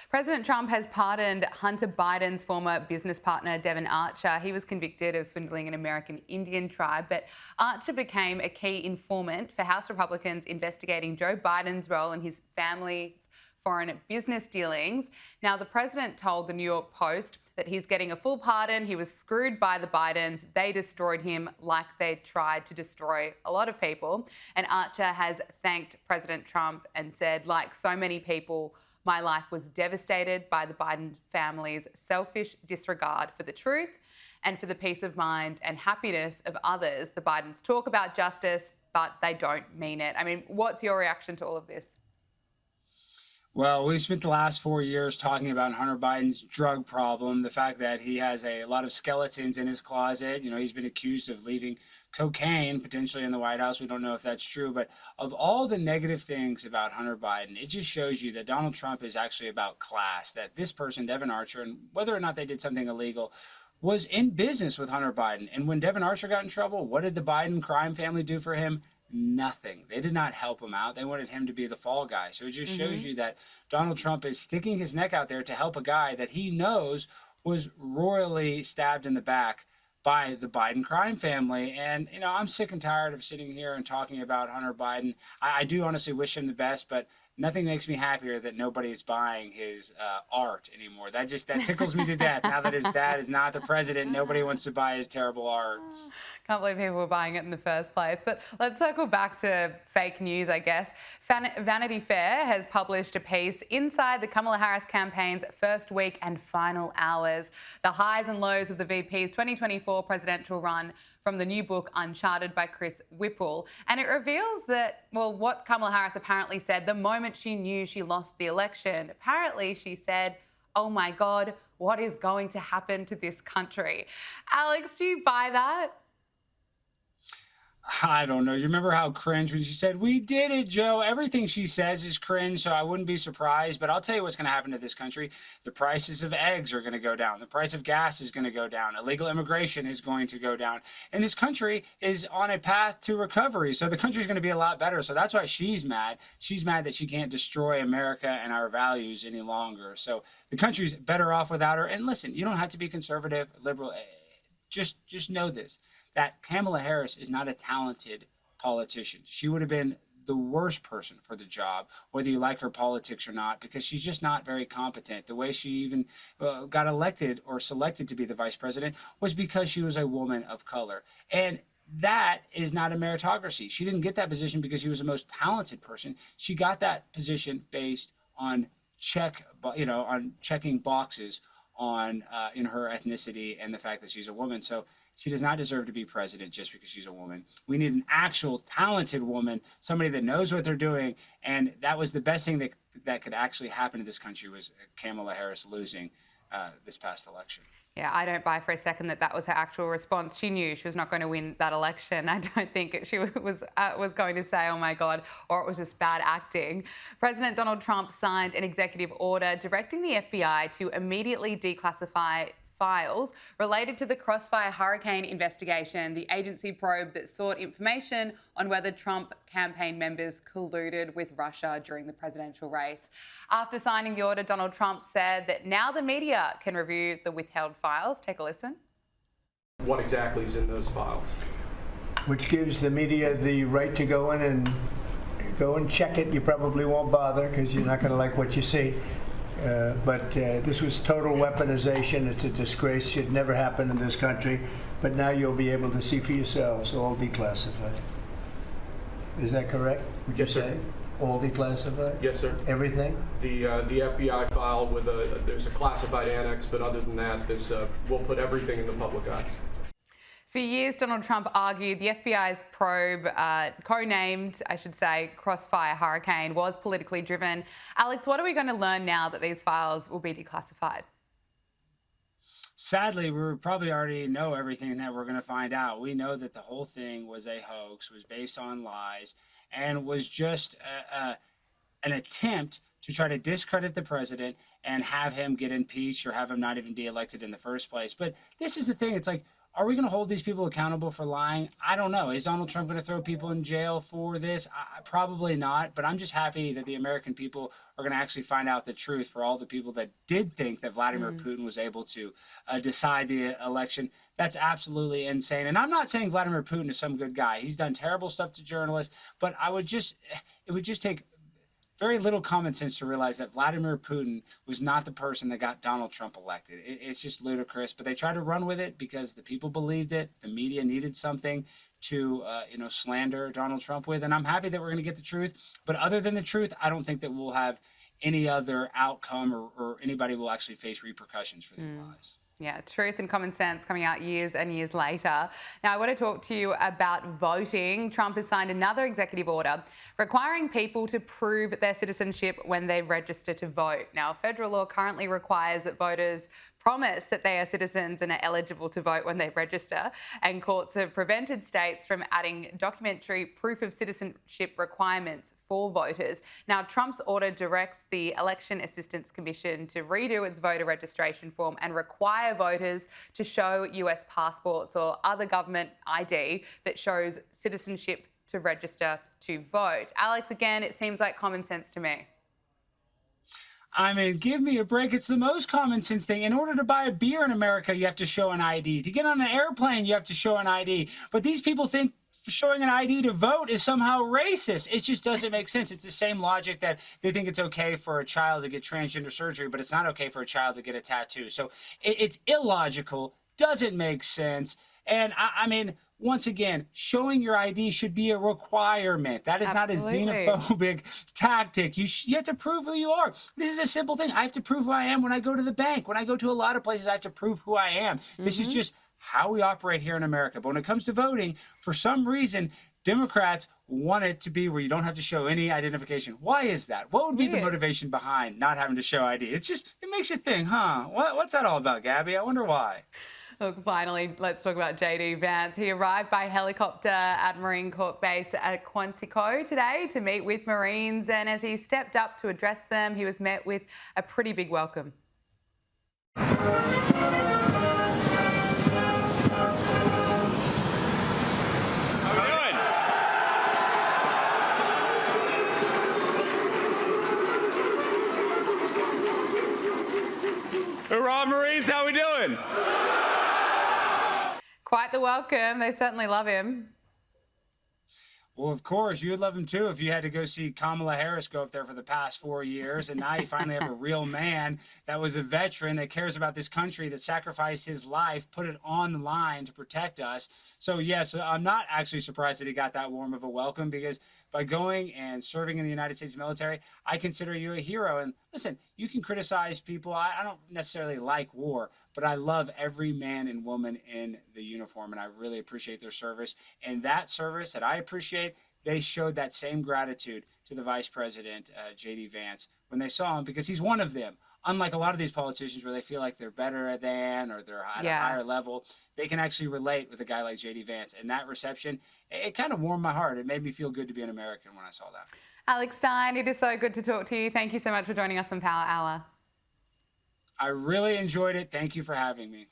President Trump has pardoned Hunter Biden's former business partner, Devon Archer. He was convicted of swindling an American Indian tribe, but Archer became a key informant for House Republicans investigating Joe Biden's role in his family's foreign business dealings. Now, the president told the New York Post that he's getting a full pardon. He was screwed by the Bidens. They destroyed him like they tried to destroy a lot of people. And Archer has thanked President Trump and said, like so many people, my life was devastated by the Biden family's selfish disregard for the truth and for the peace of mind and happiness of others. The Bidens talk about justice, but they don't mean it. I mean, what's your reaction to all of this? Well, we've spent the last 4 years talking about Hunter Biden's drug problem, the fact that he has a lot of skeletons in his closet. You know, he's been accused of leaving cocaine potentially in the White House. We don't know if that's true, but of all the negative things about Hunter Biden, it just shows you that Donald Trump is actually about class, that this person, Devon Archer, and whether or not they did something illegal, was in business with Hunter Biden. And when Devon Archer got in trouble, what did the Biden crime family do for him? Nothing. They did not help him out. They wanted him to be the fall guy. So it just shows you that Donald Trump is sticking his neck out there to help a guy that he knows was royally stabbed in the back by the Biden crime family. And, you know, I'm sick and tired of sitting here and talking about Hunter Biden. I do honestly wish him the best, but nothing makes me happier that nobody is buying his art anymore. That tickles me to death. Now that his dad is not the president, nobody wants to buy his terrible art. Can't believe people were buying it in the first place. But let's circle back to fake news, I guess. Vanity Fair has published a piece inside the Kamala Harris campaign's first week and final hours, the highs and lows of the VP's 2024 presidential run, from the new book Uncharted by Chris Whipple. And it reveals that, well, what Kamala Harris apparently said the moment she knew she lost the election. Apparently she said, "Oh my God, what is going to happen to this country?" Alex, do you buy that? I don't know. You remember how cringe when she said, "We did it, Joe"? Everything she says is cringe, so I wouldn't be surprised. But I'll tell you what's going to happen to this country. The prices of eggs are going to go down. The price of gas is going to go down. Illegal immigration is going to go down. And this country is on a path to recovery. So the country's going to be a lot better. So that's why she's mad. She's mad that she can't destroy America and our values any longer. So the country's better off without her. And listen, you don't have to be conservative, liberal. Just know this, that Kamala Harris is not a talented politician. She would have been the worst person for the job, whether you like her politics or not, because she's just not very competent. The way she even got elected or selected to be the vice president was because she was a woman of color. And that is not a meritocracy. She didn't get that position because she was the most talented person. She got that position based on on checking boxes on in her ethnicity and the fact that she's a woman. So she does not deserve to be president just because she's a woman. We need an actual talented woman, somebody that knows what they're doing. And that was the best thing that could actually happen to this country, was Kamala Harris losing this past election. Yeah, I don't buy for a second that was her actual response. She knew she was not going to win that election. I don't think she was going to say, "Oh my God," or it was just bad acting. President Donald Trump signed an executive order directing the FBI to immediately declassify files related to the Crossfire Hurricane investigation, the agency probe that sought information on whether Trump campaign members colluded with Russia during the presidential race. After signing the order, Donald Trump said that now the media can review the withheld files. Take a listen. What exactly is in those files? Which gives the media the right to go in and check it. You probably won't bother because you're not going to like what you see. But this was total weaponization. It's a disgrace. Should never happen in this country. But now you'll be able to see for yourselves, all declassified. Is that correct? Would Yes, you sir. say? All declassified? Yes, sir. Everything? The FBI file with there's a classified annex, but other than that, we'll put everything in the public eye. For years, Donald Trump argued the FBI's probe, co-named, I should say, Crossfire Hurricane, was politically driven. Alex, what are we going to learn now that these files will be declassified? Sadly, we probably already know everything that we're going to find out. We know that the whole thing was a hoax, was based on lies, and was just an attempt to try to discredit the president and have him get impeached or have him not even be elected in the first place. But this is the thing. It's like, Are we going to hold these people accountable for lying? I don't know. Is Donald Trump going to throw people in jail for this? Probably not. But I'm just happy that the American people are going to actually find out the truth for all the people that did think that Vladimir Putin was able to decide the election. That's absolutely insane. And I'm not saying Vladimir Putin is some good guy. He's done terrible stuff to journalists. But it would just take very little common sense to realize that Vladimir Putin was not the person that got Donald Trump elected. It's just ludicrous, but they tried to run with it because the people believed it. The media needed something to, slander Donald Trump with, and I'm happy that we're going to get the truth. But other than the truth, I don't think that we'll have any other outcome or anybody will actually face repercussions for these lies. Yeah, truth and common sense coming out years and years later. Now, I want to talk to you about voting. Trump has signed another executive order requiring people to prove their citizenship when they register to vote. Now, federal law currently requires that voters promise that they are citizens and are eligible to vote when they register, and courts have prevented states from adding documentary proof of citizenship requirements for voters. Now, Trump's order directs the Election Assistance Commission to redo its voter registration form and require voters to show US passports or other government ID that shows citizenship to register to vote. Alex, again, it seems like common sense to me. I mean, give me a break. It's the most common sense thing. In order to buy a beer in America, you have to show an ID. To get on an airplane, you have to show an ID. But these people think showing an ID to vote is somehow racist. It just doesn't make sense. It's the same logic that they think it's okay for a child to get transgender surgery, but it's not okay for a child to get a tattoo. So it's illogical, doesn't make sense. And I mean, once again, showing your ID should be a requirement. That is Absolutely. not a xenophobic tactic. You have to prove who you are. This is a simple thing. I have to prove who I am when I go to the bank. When I go to a lot of places, I have to prove who I am. This is just how we operate here in America. But when it comes to voting, for some reason, Democrats want it to be where you don't have to show any identification. Why is that? What would be the motivation behind not having to show ID? It's just, it makes you think, huh? What's that all about, Gabby? I wonder why. Look, finally, let's talk about JD Vance. He arrived by helicopter at Marine Corps Base at Quantico today to meet with Marines, and as he stepped up to address them, he was met with a pretty big welcome. Hurrah, Marines, how we doing? Quite the welcome. They certainly love him. Well, of course, you would love him too if you had to go see Kamala Harris go up there for the past 4 years. And now you finally have a real man that was a veteran that cares about this country, that sacrificed his life, put it on the line to protect us. So, yes, I'm not actually surprised that he got that warm of a welcome, because by going and serving in the United States military, I consider you a hero. And listen, you can criticize people. I don't necessarily like war, but I love every man and woman in the uniform, and I really appreciate their service. And that service that I appreciate, they showed that same gratitude to the Vice President, JD Vance, when they saw him, because he's one of them. Unlike a lot of these politicians where they feel like they're better than or they're at a higher level, they can actually relate with a guy like JD Vance. And that reception, it kind of warmed my heart. It made me feel good to be an American when I saw that. Alex Stein, it is so good to talk to you. Thank you so much for joining us on Power Hour. I really enjoyed it. Thank you for having me.